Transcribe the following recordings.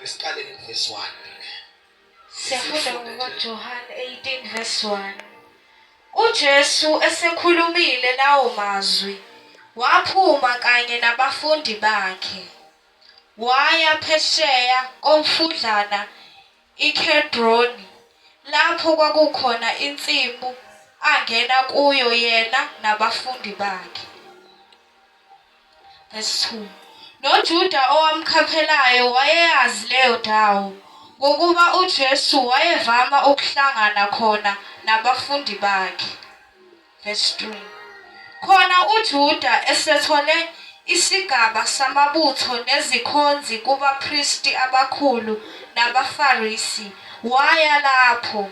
Siqaleni verse 1. Siyafunda ngoJohane 18 verse 1. uJesu esekhulumile lawo mazwi, waphuma kanye nabafundi bakhe, waya phesheya komfudlana iKhedroni, lapho kwakukhona insimu angena kuyo yena nabafundi bakhe. Verse 2. NoJuda owamkhaphelayo wayeyazi leyo ndawo, ngokuba uJesu wayevama ukuhlangana khona nabafundi bakhe. Verse 3. Khona uJuda esethole isigaba samabutho nezikhonzi kubapristi abakhulu nabaFarisi, waya lapho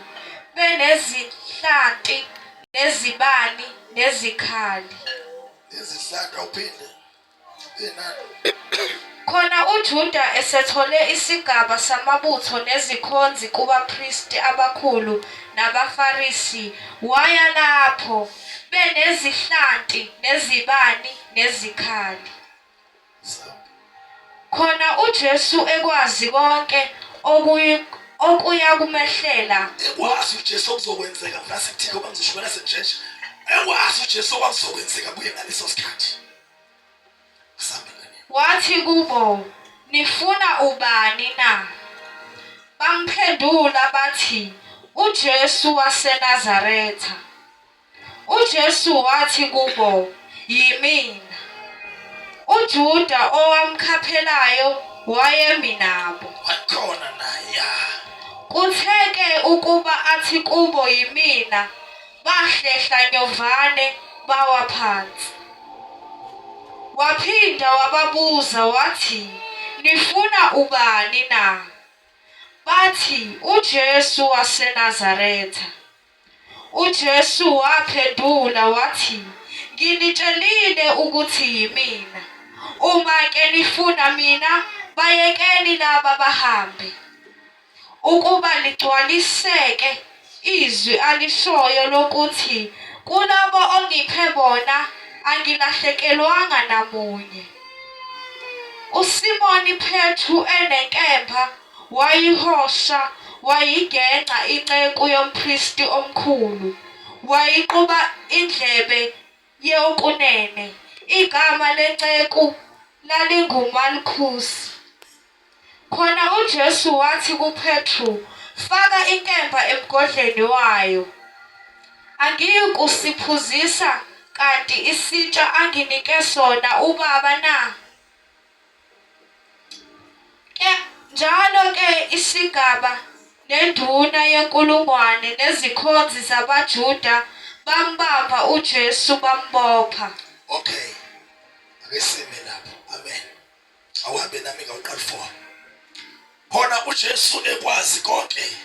benezihlanti nezibani nezikhali. Nezihlanti uphinde. Khona uJuda esethole isigaba samabutho nezikhonzi kubapristi abakhulu nabaFarisi, waya lapho benezihlanti nezibani nezikhali. Khona uJesu ekwazi konke okuya kumehlela. Ekwazi uJesu okuzokwenzeka ngasikuthiyo bangizishwela senjeje. Ekwazi uJesu okuzokwenzeka kuye ngaleso sikhathi. Wathi kubo, nifuna ubani na? Bamphendula bathi, uJesu waseNazaretha. uJesu wathi kubo, yimina. uJuda owamkhaphelayo wayemi nabo. Wakhona naye. Kutheke ukuba athi kubo yimina, bahlehla nyovane bawa phansi. Waphinda wababuza wathi, nifuna ubani na? Bathi, uJesu waseNazaretha. uJesu waphendula wathi, nginitshelile ukuthi yimina. Uma-ke nifuna mina, bayekeni laba bahambe, ukuba ligcwaliseke izwi alishoyo lokuthi, kulabo ongiphe bona angilahlekelwanga namunye. uSimoni Petru enenkemba wayihosha, wayigenca inceku yompristi omkhulu, wayiquba indlebe yokunene. Igama lenceku lalinguMalkusi. Khona uJesu wathi kuPetru, faka inkemba emgodleni wayo. Angiyikusiphuzisa kanti isitsha anginike sona uBaba na? Njalo-ke isigaba nenduna yenkulungwane nezikhonzi zabaJuda bambamba uJesu bambopha. Okay. Ake sime lapho. Amen. Awuhambe nami ngawuqala 4. Khona uJesu ekwazi konke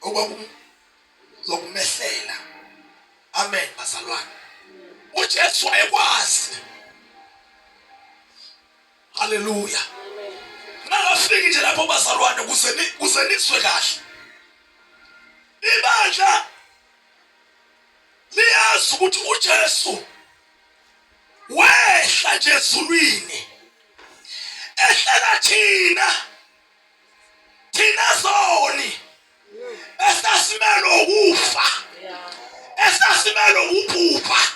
okwakumehlela. Amen bazalwane. uJesu ekwazi. Haleluya. Nangafiki nje lapho bazalwane kuze nizwe kahle. Ibandla liyazi ukuthi uJesu wehla nje ezulwini. Ehlela thina zoni. Esasimelo ukufa. Esasimelo ukubhubha.